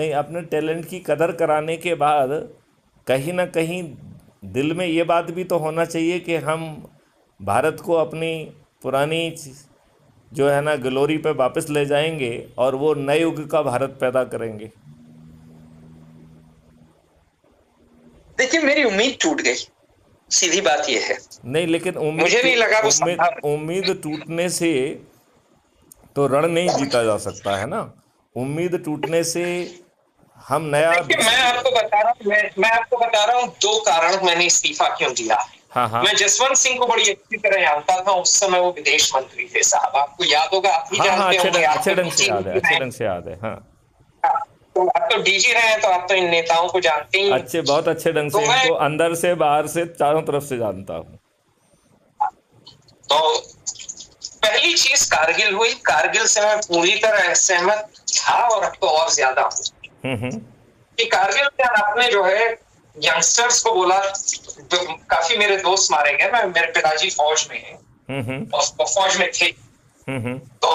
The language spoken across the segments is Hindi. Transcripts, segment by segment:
नहीं, अपने टैलेंट की कदर कराने के बाद कहीं ना कहीं दिल में ये बात भी तो होना चाहिए कि हम भारत को अपनी पुरानी जो है ना ग्लोरी पे वापस ले जाएंगे और वो नए युग का भारत पैदा करेंगे। देखिए, मेरी उम्मीद टूट गई, सीधी बात यह है। नहीं, लेकिन मुझे नहीं लगा वो संभव। उम्मीद टूटने से तो रण नहीं जीता जा सकता है ना। उम्मीद टूटने से हम नया देखिए, मैं आपको बता रहा हूँ 2 कारण मैंने इस्तीफा क्यों दिया। हाँ हाँ मैं जसवंत सिंह को बड़ी अच्छी तरह जानता था, उस समय वो विदेश मंत्री थे साहब, आपको याद होगा, आप ही हाँ हाँ, जानते होंगे, आप अच्छे तो ढंग से डीजी याद है, अच्छे रहे ढंग से याद है, हाँ। हैं, तो आप तो डीजी रहे हैं, तो आप तो इन नेताओं को जानते ही हैं। बहुत अच्छे ढंग तो से मैं इनको अंदर से बाहर से चारों तरफ से जानता हूँ। तो पहली चीज कारगिल हुई, कारगिल से मैं पूरी तरह सहमत था और अब तो और ज्यादा हूँ कि कारगिल में आपने जो है यंगस्टर्स को बोला, काफी मेरे दोस्त मारे गए, मेरे पिताजी फौज में हैं और फौज में थे, तो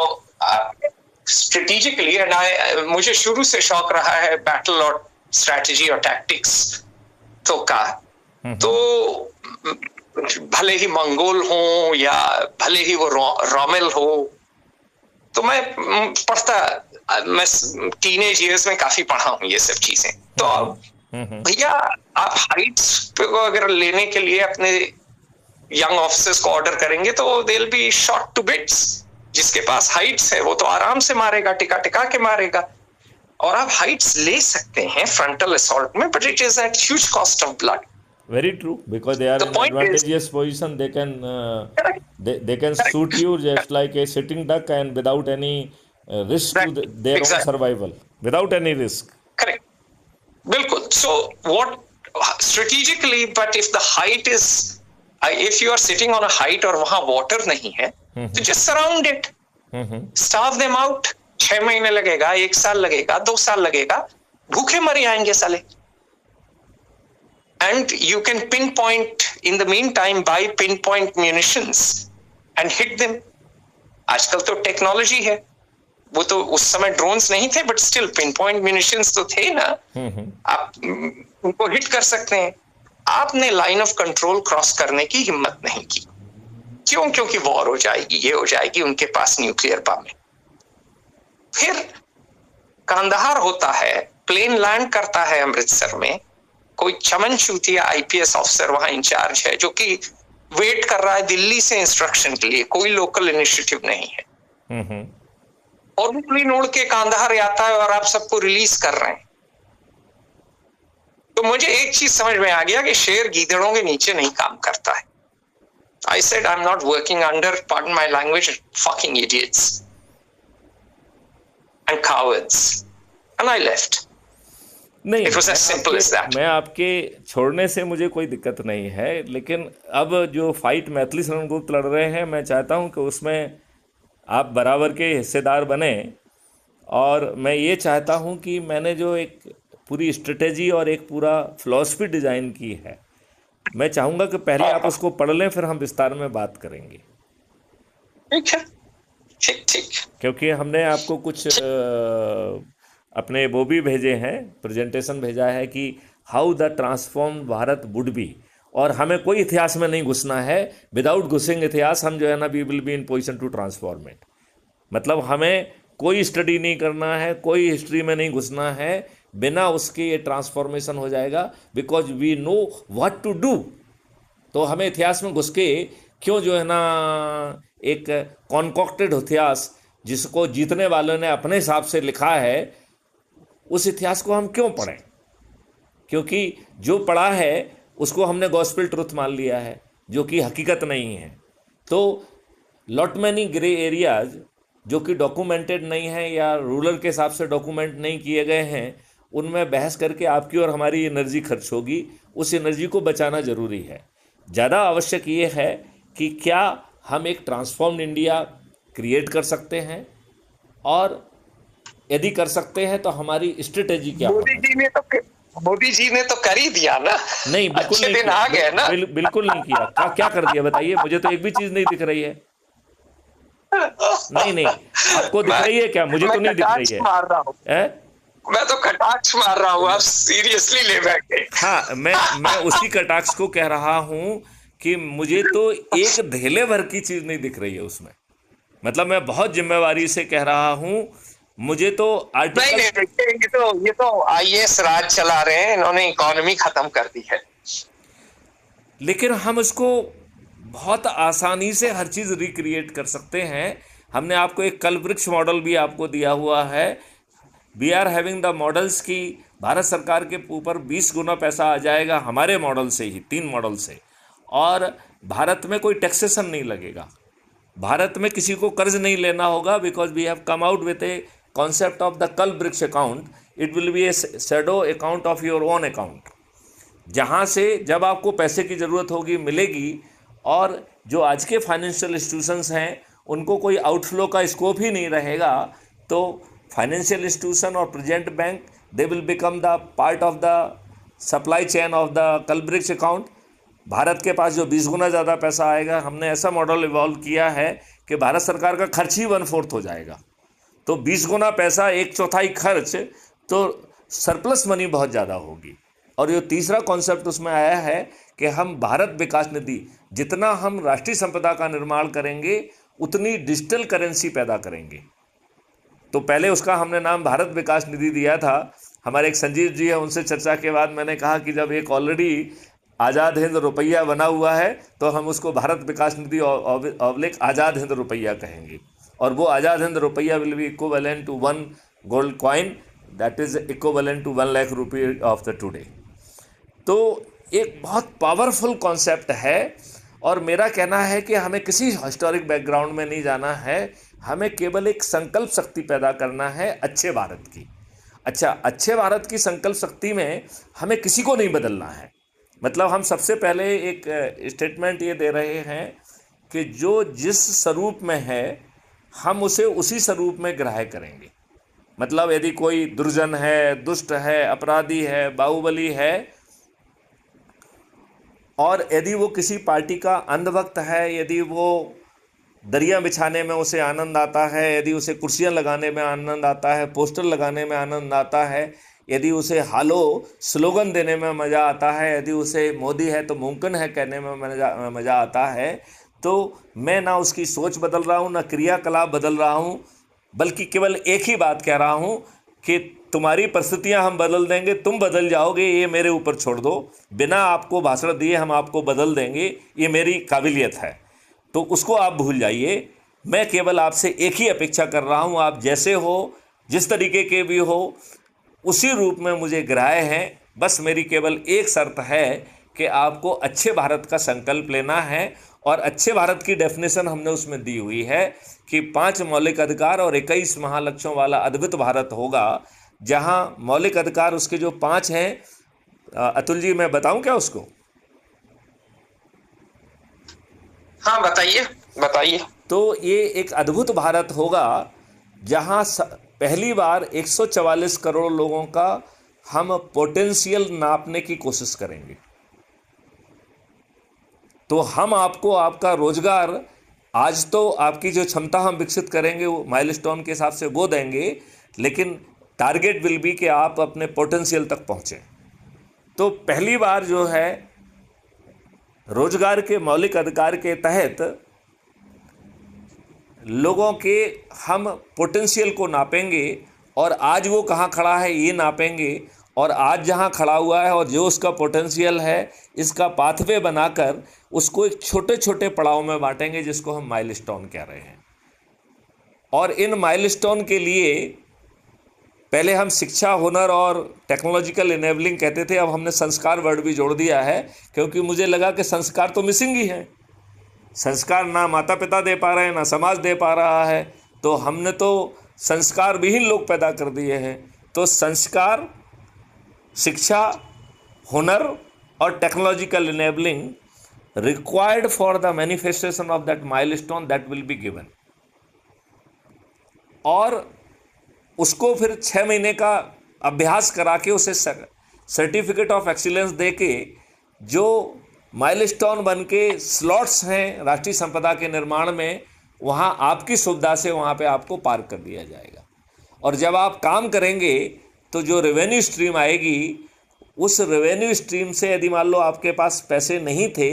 स्ट्रेटेजिकली एंड मुझे शुरू से शौक रहा है बैटल और स्ट्रेटजी और टैक्टिक्स तो का, तो भले ही मंगोल हो या भले ही वो रोमेल हो, तो मैं टीनेज ईयर्स में काफी पढ़ा हूं ये सब चीजें। तो भैया, आप हाइट्स पे अगर लेने के लिए अपने यंग ऑफिसर्स को ऑर्डर करेंगे तो they will be shot to bits. जिसके पास हाइट्स है वो तो आराम से मारेगा, टिका टिका के मारेगा, और आप हाइट्स ले सकते हैं फ्रंटल असॉल्ट में, but it is at huge cost of blood. Very true, because they are The in point is, advantageous position. They can shoot you just like a sitting duck and without any risk to their own survival, without any risk. Correct. बिल्कुल. So what strategically, but if the height is, if you are sitting on a height और वहां water नहीं है, तो just surround it, starve them out. 6 महीने लगेगा, 1 साल लगेगा, 2 साल लगेगा, भूखे मर जाएंगे साले. And you can pinpoint in the meantime, buy pinpoint munitions and hit them. आजकल तो टेक्नोलॉजी है, वो तो उस समय ड्रोन्स नहीं थे, बट स्टिल पिनपॉइंट म्यूनिशंस तो थे ना, आप उनको हिट कर सकते हैं. आपने लाइन ऑफ कंट्रोल क्रॉस करने की हिम्मत नहीं की. क्यों? क्योंकि वॉर हो जाएगी, ये हो जाएगी, उनके पास न्यूक्लियर बम है. फिर कांदाहार होता है, प्लेन लैंड करता है अमृतसर में, कोई चमन चूतिया आईपीएस ऑफिसर वहां इंचार्ज है जो कि वेट कर रहा है दिल्ली से इंस्ट्रक्शन के लिए, कोई लोकल इनिशिएटिव नहीं है, और वो प्लेन उड़ के कांदाहार आता है और आप सबको रिलीज कर रहे हैं. तो मुझे एक चीज समझ में आ गया कि शेर गीदड़ों के नीचे नहीं काम करता है. I said I'm not working under, pardon my language, fucking idiots and cowards, and I left. नहीं, It was as simple as that. मैं आपके छोड़ने से मुझे कोई दिक्कत नहीं है, लेकिन अब जो फाइट मैथिली शरण गुप्त लड़ रहे हैं, मैं चाहता हूं कि उसमें आप बराबर के हिस्सेदार बने, और मैं ये चाहता हूं कि मैंने जो एक पूरी स्ट्रेटेजी और एक पूरा फिलॉसफी डिज़ाइन की है, मैं चाहूँगा कि पहले आप उसको पढ़ लें, फिर हम विस्तार में बात करेंगे. ठीक है, ठीक. क्योंकि हमने आपको कुछ अपने वो भी भेजे हैं, प्रेजेंटेशन भेजा है कि how the transform Bharat would be, और हमें कोई इतिहास में नहीं घुसना है. विदाउट घुसेंग इतिहास हम जो है ना, we will be in position to transform it. मतलब हमें कोई स्टडी नहीं करना है, कोई हिस्ट्री में नहीं घुसना है, बिना उसके ये ट्रांसफॉर्मेशन हो जाएगा, because we know what to do. तो हमें इतिहास में घुस के क्यों जो है ना एक कॉन्कॉक्टेड इतिहास जिसको जीतने वालों ने अपने हिसाब से लिखा है, उस इतिहास को हम क्यों पढ़ें? क्योंकि जो पढ़ा है उसको हमने गॉस्पेल ट्रुथ मान लिया है, जो कि हकीकत नहीं है. तो लॉट मैनी ग्रे एरियाज जो कि डॉक्यूमेंटेड नहीं है या रूलर के हिसाब से डॉक्यूमेंट नहीं किए गए हैं, उनमें बहस करके आपकी और हमारी एनर्जी खर्च होगी. उस एनर्जी को बचाना ज़रूरी है. ज़्यादा आवश्यक ये है कि क्या हम एक ट्रांसफॉर्म्ड इंडिया क्रिएट कर सकते हैं, और यदि कर सकते हैं तो हमारी स्ट्रेटेजी क्या है? मोदी जी ने तो कर ही दिया ना. नहीं, बिल्कुल नहीं दिन आ गए ना. बिल्कुल नहीं किया. क्या कर दिया बताइए, मुझे तो एक भी चीज़ नहीं दिख रही है. नहीं, आपको दिख रही है क्या? मुझे तो नहीं दिख रही है. मैं तो कटाक्ष मार रहा हूँ, आप सीरियसली ले बैठे। हाँ, मैं उसी कटाक्ष को कह रहा हूं कि मुझे तो एक धेले भर की चीज नहीं दिख रही है उसमें। मतलब मैं बहुत जिम्मेवारी से कह रहा हूं, मुझे तो नहीं आर्टिकल, नहीं देखिए, ये तो आईएएस राज चला रहे हैं, इन्होंने इकोनॉमी खत्म कर दी है। लेकिन हम उसको बहुत आसानी से हर चीज़ रिक्रिएट कर सकते हैं। हमने आपको एक कल्पवृक्ष मॉडल भी आपको दिया हुआ है। We are having the models की भारत सरकार के ऊपर 20 गुना पैसा आ जाएगा हमारे मॉडल से ही, 3 मॉडल से। और भारत में कोई टैक्सेशन नहीं लगेगा, भारत में किसी को कर्ज नहीं लेना होगा, because we have come out with a concept of the Kalpavriksha account. It will be a shadow account of your own account, जहाँ से जब आपको पैसे की ज़रूरत होगी मिलेगी। और जो आज के फाइनेंशियल इंस्टीट्यूशंस हैं उनको कोई आउटफ्लो का स्कोप ही नहीं रहेगा, तो फाइनेंशियल इंस्टीट्यूशन और present bank they will become the part of the supply chain of the Kalpavriksha account. Bharat के पास जो 20 गुना ज़्यादा पैसा आएगा, हमने ऐसा मॉडल इवॉल्व किया है कि भारत सरकार का खर्च ही 1/4 हो जाएगा। तो 20 गुना पैसा, 1/4 खर्च, तो सरप्लस मनी बहुत ज़्यादा होगी। और ये तीसरा कॉन्सेप्ट उसमें आया है कि हम भारत विकास निधि, जितना हम राष्ट्रीय संपदा का निर्माण करेंगे उतनी डिजिटल करेंसी पैदा करेंगे। तो पहले उसका हमने नाम भारत विकास निधि दिया था। हमारे एक संजीव जी है, उनसे चर्चा के बाद मैंने कहा कि जब एक ऑलरेडी आज़ाद हिंद रुपया बना हुआ है तो हम उसको भारत विकास निधि ऑब्लिक आज़ाद हिंद रुपया कहेंगे। और वो Azad Hind Rupaya will be equivalent to 1 gold coin, that is equivalent to 1 lakh रुपये ऑफ द टुडे। तो एक बहुत पावरफुल कॉन्सेप्ट है। और मेरा कहना है कि हमें किसी हिस्टोरिक बैकग्राउंड में नहीं जाना है, हमें केवल एक संकल्प शक्ति पैदा करना है अच्छे भारत की। अच्छा, अच्छे भारत की संकल्प शक्ति में हमें किसी को नहीं बदलना है। मतलब हम सबसे पहले एक स्टेटमेंट ये दे रहे हैं कि जो जिस स्वरूप में है हम उसे उसी स्वरूप में ग्राह्य करेंगे। मतलब यदि कोई दुर्जन है, दुष्ट है, अपराधी है, बाहुबली है, और यदि वो किसी पार्टी का अंधभक्त है, यदि वो दरिया बिछाने में उसे आनंद आता है, यदि उसे कुर्सियां लगाने में आनंद आता है, पोस्टर लगाने में आनंद आता है, यदि उसे हालो स्लोगन देने में मज़ा आता है, यदि उसे मोदी है तो मुमकिन है कहने में मज़ा आता है, तो मैं ना उसकी सोच बदल रहा हूँ, ना क्रियाकलाप बदल रहा हूँ, बल्कि केवल एक ही बात कह रहा हूँ कि तुम्हारी परिस्थितियां हम बदल देंगे, तुम बदल जाओगे, ये मेरे ऊपर छोड़ दो। बिना आपको भाषण दिए हम आपको बदल देंगे, ये मेरी काबिलियत है। तो उसको आप भूल जाइए। मैं केवल आपसे एक ही अपेक्षा कर रहा हूँ, आप जैसे हो, जिस तरीके के भी हो, उसी रूप में मुझे ग्राह्य हैं। बस मेरी केवल एक शर्त है कि आपको अच्छे भारत का संकल्प लेना है। और अच्छे भारत की डेफिनेशन हमने उसमें दी हुई है कि 5 मौलिक अधिकार और 21 महालक्ष्यों वाला अद्भुत भारत होगा, जहां मौलिक अधिकार उसके जो 5 हैं। अतुल जी, मैं बताऊं क्या उसको? हाँ बताइए बताइए। तो ये एक अद्भुत भारत होगा जहां पहली बार 144 करोड़ लोगों का हम पोटेंशियल नापने की कोशिश करेंगे। तो हम आपको आपका रोजगार, आज तो आपकी जो क्षमता हम विकसित करेंगे वो माइलस्टोन के हिसाब से वो देंगे, लेकिन टारगेट विल बी कि आप अपने पोटेंशियल तक पहुँचें। तो पहली बार जो है रोजगार के मौलिक अधिकार के तहत लोगों के हम पोटेंशियल को नापेंगे, और आज वो कहाँ खड़ा है ये नापेंगे, और आज जहाँ खड़ा हुआ है और जो उसका पोटेंशियल है, इसका पाथवे बनाकर उसको एक छोटे छोटे पड़ाव में बांटेंगे, जिसको हम माइलस्टोन कह रहे हैं। और इन माइलस्टोन के लिए पहले हम शिक्षा, हुनर और टेक्नोलॉजिकल इनेबलिंग कहते थे, अब हमने संस्कार वर्ड भी जोड़ दिया है, क्योंकि मुझे लगा कि संस्कार तो मिसिंग ही है। संस्कार ना माता पिता दे पा रहे हैं, ना समाज दे पा रहा है, तो हमने तो संस्कार विहीन लोग पैदा कर दिए हैं। तो संस्कार, शिक्षा, हुनर और technological enabling required for the manifestation of that milestone that will be given. और उसको फिर 6 महीने का अभ्यास करा के उसे सर्टिफिकेट ऑफ एक्सीलेंस दे के, जो माइलस्टोन बन के स्लॉट्स हैं राष्ट्रीय संपदा के निर्माण में, वहाँ आपकी सुविधा से वहाँ पे आपको पार कर दिया जाएगा। और जब आप काम करेंगे तो जो रेवेन्यू स्ट्रीम आएगी, उस रेवेन्यू स्ट्रीम से यदि मान लो आपके पास पैसे नहीं थे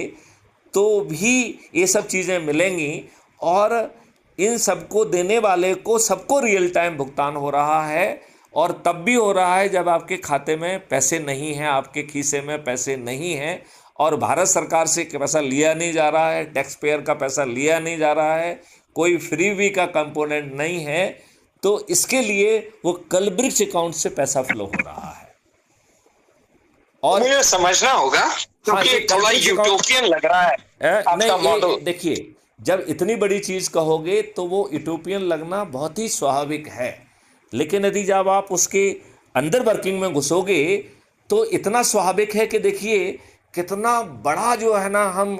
तो भी ये सब चीज़ें मिलेंगी, और इन सबको देने वाले को सबको रियल टाइम भुगतान हो रहा है। और तब भी हो रहा है जब आपके खाते में पैसे नहीं हैं, आपके खीसे में पैसे नहीं हैं, और भारत सरकार से पैसा लिया नहीं जा रहा है, टैक्स पेयर का पैसा लिया नहीं जा रहा है, कोई फ्रीबी का कंपोनेंट नहीं है। तो इसके लिए वो कलब्रिज अकाउंट से पैसा फ्लो हो रहा है। और मुझे समझना होगा क्योंकि ये थोड़ा कलब्रिज अकाउंट यूटोपियन लग रहा है आपका नहीं, मॉडल। देखिए, जब इतनी बड़ी चीज़ कहोगे तो वो यूटोपियन लगना बहुत ही स्वाभाविक है, लेकिन यदि जब आप उसके अंदर वर्किंग में घुसोगे तो इतना स्वाभाविक है कि देखिए कितना बड़ा जो है ना हम